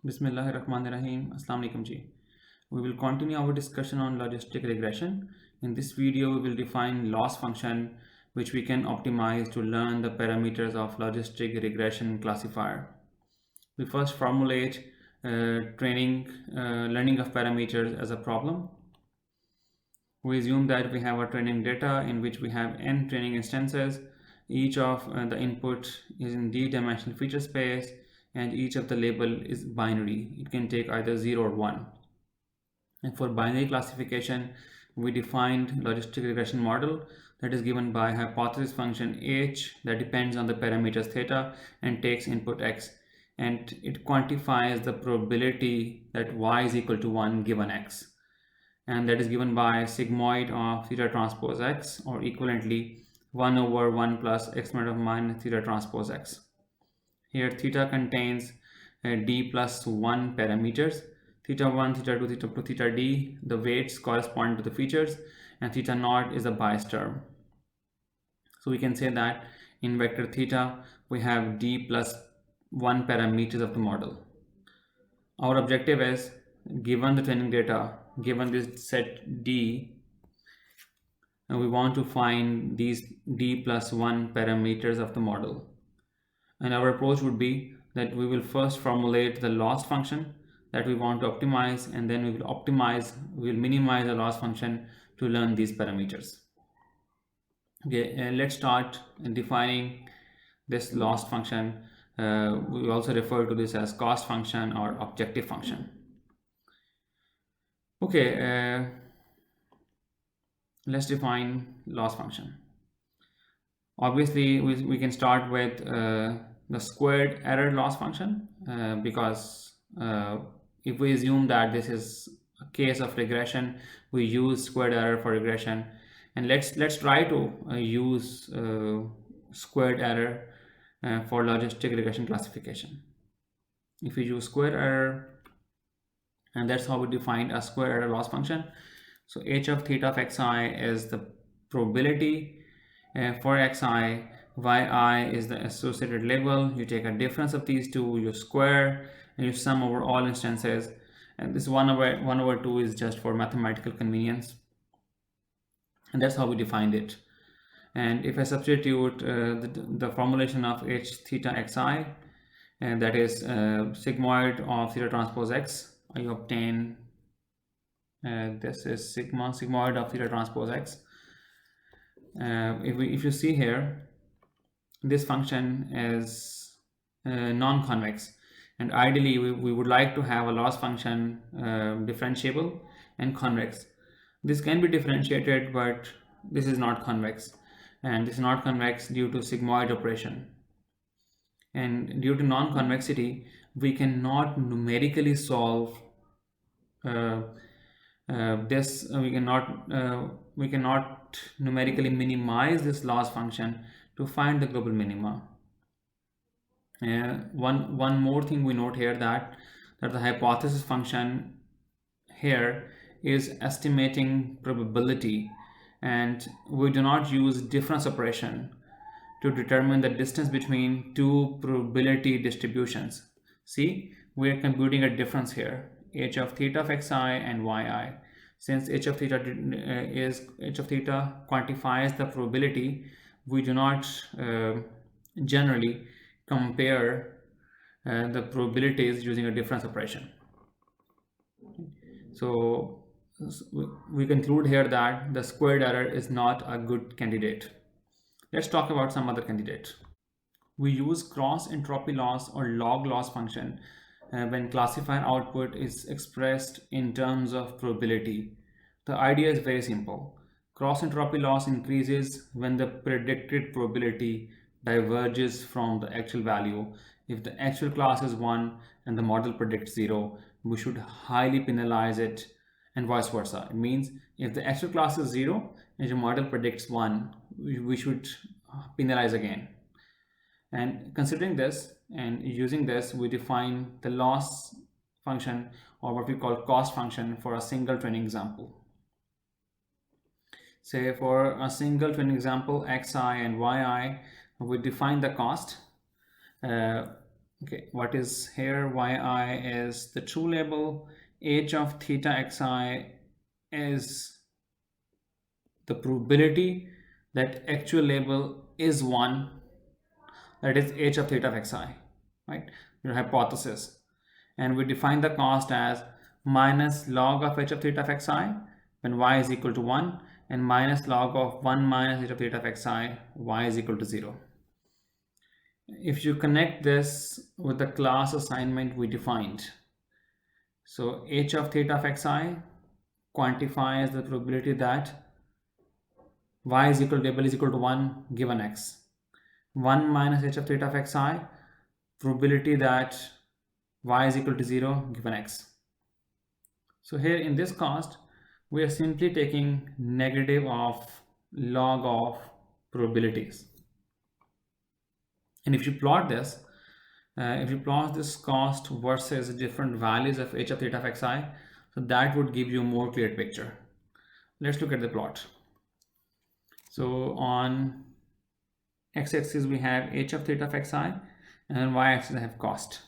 Bismillahirrahmanirrahim. Assalamu alaikum ji. We will continue our discussion on logistic regression. In this video, we will define loss function which we can optimize to learn the parameters of logistic regression classifier. We first formulate learning of parameters as a problem. We assume that we have a training data in which we have n training instances. Each of the input is in d-dimensional feature space, and each of the label is binary. It can take either 0 or 1. And for binary classification, we defined logistic regression model that is given by hypothesis function h that depends on the parameters theta and takes input x, and it quantifies the probability that y is equal to 1 given x, and that is given by sigmoid of theta transpose x, or equivalently 1 over 1 plus exponent of minus theta transpose x. Here theta contains d plus 1 parameters, theta 1, theta 2, theta 2, theta d, the weights correspond to the features, and theta naught is a bias term. So we can say that in vector theta we have d plus 1 parameters of the model. Our objective is, given the training data, given this set d, and we want to find these d plus 1 parameters of the model. And our approach would be that we will first formulate the loss function that we want to optimize, and then we will minimize the loss function to learn these parameters. Okay, and let's start in defining this loss function. We also refer to this as cost function or objective function. Okay, let's define loss function. Obviously, we can start with the squared error loss function because if we assume that this is a case of regression, we use squared error for regression, and let's try to use squared error for logistic regression classification. If we use squared error, and that's how we defined a square error loss function. So h of theta of xi is the probability for xi, yi is the associated label. You take a difference of these two, you square, and you sum over all instances, and this 1 over 2 is just for mathematical convenience, and that's how we defined it. And if I substitute the formulation of h theta xi, and that is sigmoid of theta transpose x, I obtain this is sigmoid of theta transpose x. If you see here, this function is non-convex, and ideally we would like to have a loss function differentiable and convex. This can be differentiated, but this is not convex, and this is not convex due to sigmoid operation. And due to non-convexity, we cannot numerically solve we cannot numerically minimize this loss function to find the global minima. One more thing we note here, that the hypothesis function here is estimating probability, and we do not use difference operation to determine the distance between two probability distributions. See, we are computing a difference here, h of theta of xi and yi. Since h of theta quantifies the probability, we do not generally compare the probabilities using a difference operation. So we conclude here that the squared error is not a good candidate. Let's talk about some other candidate. We use cross entropy loss or log loss function when classifier output is expressed in terms of probability. The idea is very simple. Cross entropy loss increases when the predicted probability diverges from the actual value. If the actual class is 1 and the model predicts 0, we should highly penalize it, and vice versa. It means if the actual class is 0 and your model predicts 1, we should penalize again. And considering this and using this, we define the loss function, or what we call cost function, for a single training example. Say for a single training example xi and yi, we define the cost Okay, what is here? Yi is the true label. H of theta xi is the probability that actual label is 1, that is h of theta of xi, right? Your hypothesis. And we define the cost as minus log of h of theta of xi when y is equal to 1, and minus log of 1 minus h of theta of xi, y is equal to 0. If you connect this with the class assignment we defined, so h of theta of xi quantifies the probability that y is equal to label is equal to 1 given x. 1 minus h of theta of xi, probability that y is equal to 0 given x. So here in this cost, we are simply taking negative of log of probabilities. And if you plot this, cost versus different values of h of theta of xi, so that would give you a more clear picture. Let's look at the plot. So on x-axis we have h of theta of xi, and on y-axis I have cost.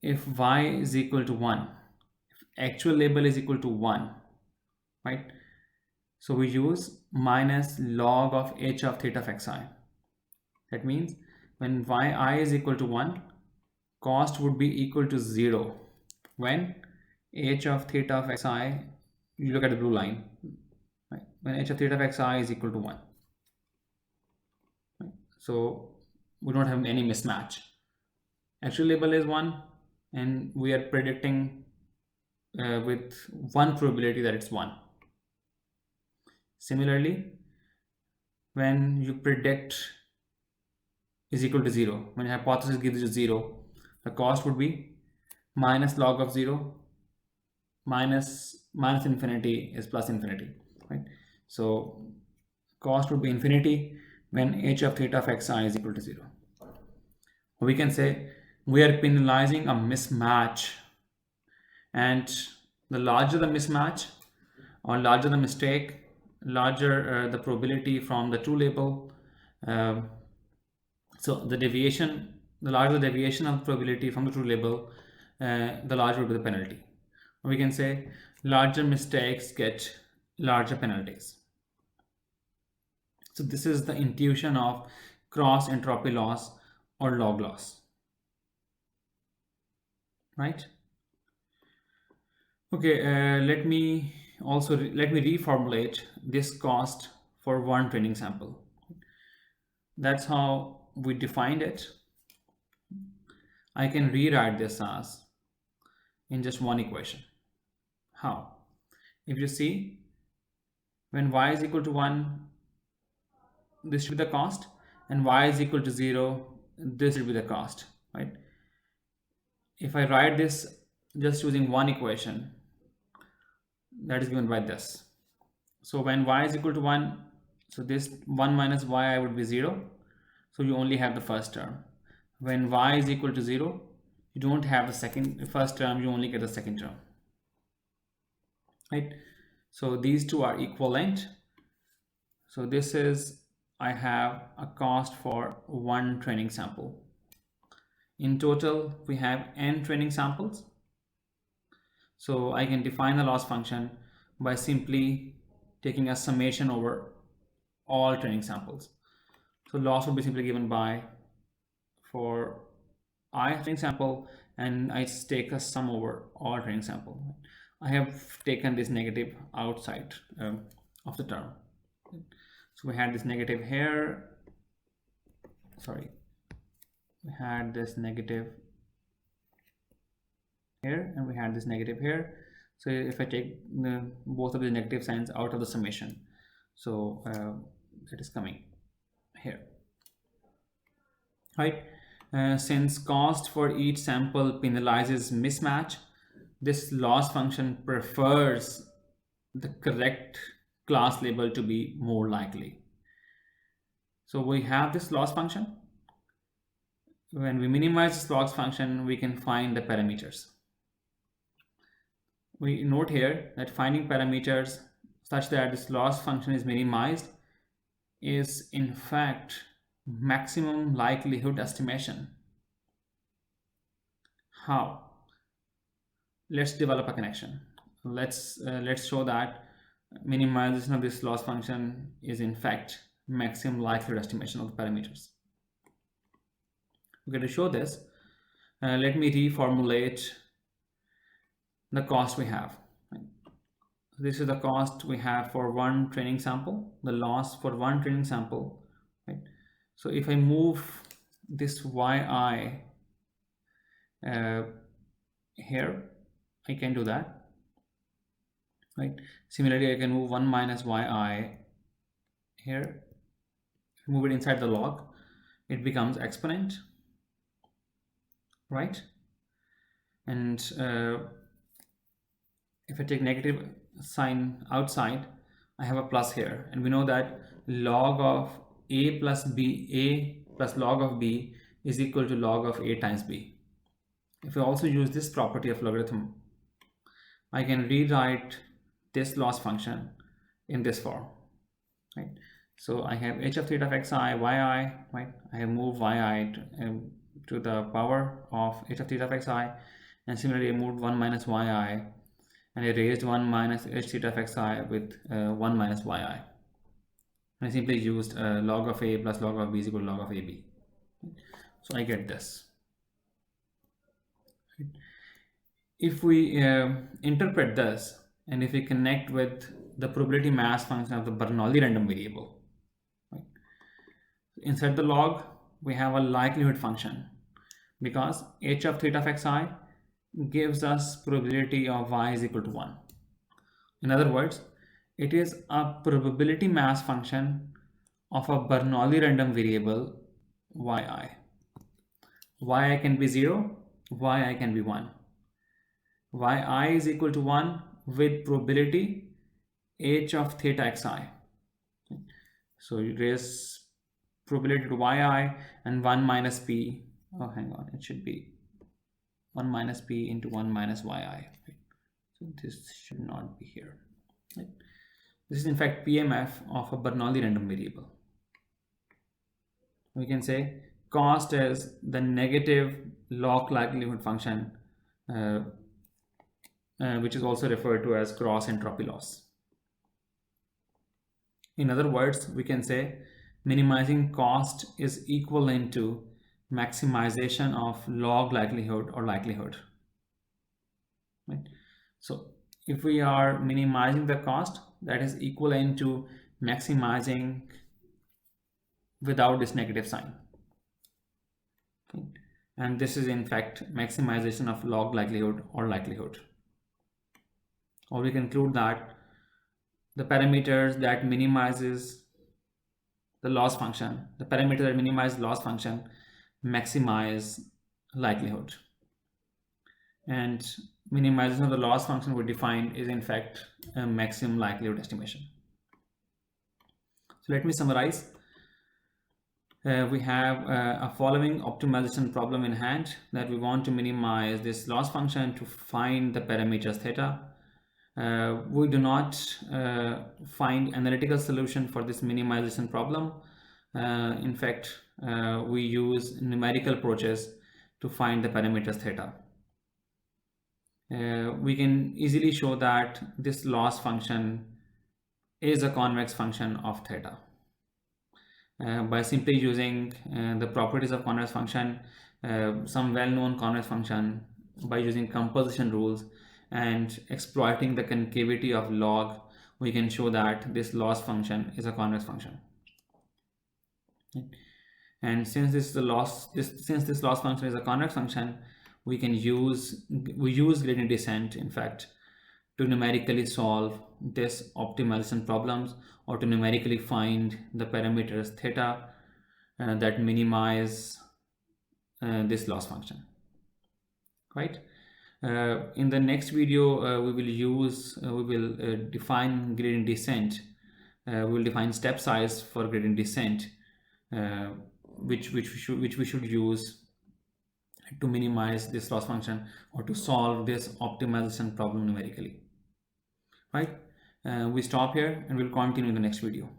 If y is equal to 1, if actual label is equal to 1, right? So we use minus log of h of theta of xi. That means when yi is equal to 1, cost would be equal to 0 when h of theta of xi, you look at the blue line, right? When h of theta of xi is equal to 1. Right? So we don't have any mismatch. Actual label is 1, and we are predicting with 1 probability that it's 1. Similarly, when you predict is equal to 0, when your hypothesis gives you 0, the cost would be minus log of 0, minus infinity is plus infinity, right? So cost would be infinity when h of theta of xi is equal to 0. We can say we are penalizing a mismatch, and the larger the mismatch or larger the mistake, larger the probability from the true label. So the deviation, the larger the deviation of probability from the true label, the larger will be the penalty. Or we can say larger mistakes get larger penalties. So this is the intuition of cross entropy loss or log loss, right? Okay, let me reformulate this cost for one training sample. That's how we defined it. I can rewrite this as in just one equation. How? If you see, when y is equal to 1, this should be the cost, and y is equal to 0, this should be the cost, right? If I write this just using one equation, that is given by this. So when y is equal to 1, so this 1 minus yi would be 0. So you only have the first term. When y is equal to 0, you don't have the first term, you only get the second term, right? So these two are equivalent. So this is, I have a cost for one training sample. In total, we have n training samples. So I can define the loss function by simply taking a summation over all training samples. So loss will be simply given by, for I training sample, and I take a sum over all training sample. I have taken this negative outside of the term. So we had this negative here. Sorry, we had this negative here, and we had this negative here. So if I take both of the negative signs out of the summation, so that is coming here, right? Since cost for each sample penalizes mismatch, this loss function prefers the correct class label to be more likely. So we have this loss function. When we minimize this loss function, we can find the parameters. We note here that finding parameters such that this loss function is minimized is in fact maximum likelihood estimation. How? Let's develop a connection. Let's show that minimization of this loss function is in fact maximum likelihood estimation of the parameters. Okay, to show this, let me reformulate the cost we have. This is the cost we have for one training sample, the loss for one training sample, right? So if I move this yi here, I can do that, right? Similarly, I can move 1 minus yi here, move it inside the log, it becomes exponent, right? And if I take negative sign outside, I have a plus here, and we know that log of a plus log of b is equal to log of a times b. If I also use this property of logarithm, I can rewrite this loss function in this form, right? So I have h of theta of xi, yi, right? I have moved yi to the power of h of theta of xi, and similarly I moved 1 minus yi, and I raised 1 minus h theta of xi with 1 minus yi. And I simply used log of a plus log of b is equal to log of ab. So I get this. If we interpret this, and if we connect with the probability mass function of the Bernoulli random variable, right? Inside the log, we have a likelihood function, because h of theta of xi gives us probability of y is equal to 1. In other words, it is a probability mass function of a Bernoulli random variable yi. Yi can be 0, yi can be 1. Yi is equal to 1 with probability h of theta xi. So you raise probability to yi and 1 minus p. Oh, hang on, it should be 1 minus p into 1 minus yi. Right? So this should not be here. Right? This is in fact PMF of a Bernoulli random variable. We can say cost is the negative log likelihood function, which is also referred to as gross entropy loss. In other words, we can say minimizing cost is equivalent to maximization of log likelihood or likelihood. Right? So if we are minimizing the cost, that is equivalent to maximizing without this negative sign. Okay? And this is in fact maximization of log likelihood or likelihood. Or we conclude that the parameters that minimizes the loss function, the parameter that minimize loss function maximize likelihood. And minimization of the loss function we defined is in fact a maximum likelihood estimation. So let me summarize. We have a following optimization problem in hand, that we want to minimize this loss function to find the parameters theta. We do not find analytical solution for this minimization problem. In fact, we use numerical approaches to find the parameters theta. We can easily show that this loss function is a convex function of theta. By simply using the properties of convex function, some well-known convex function, by using composition rules and exploiting the concavity of log, we can show that this loss function is a convex function. And since this loss function is a convex function, we use gradient descent, in fact, to numerically solve this optimization problems, or to numerically find the parameters theta that minimize this loss function, right? In the next video, we will define gradient descent. We will define step size for gradient descent, which we should use to minimize this loss function, or to solve this optimization problem numerically, right? We stop here and we'll continue in the next video.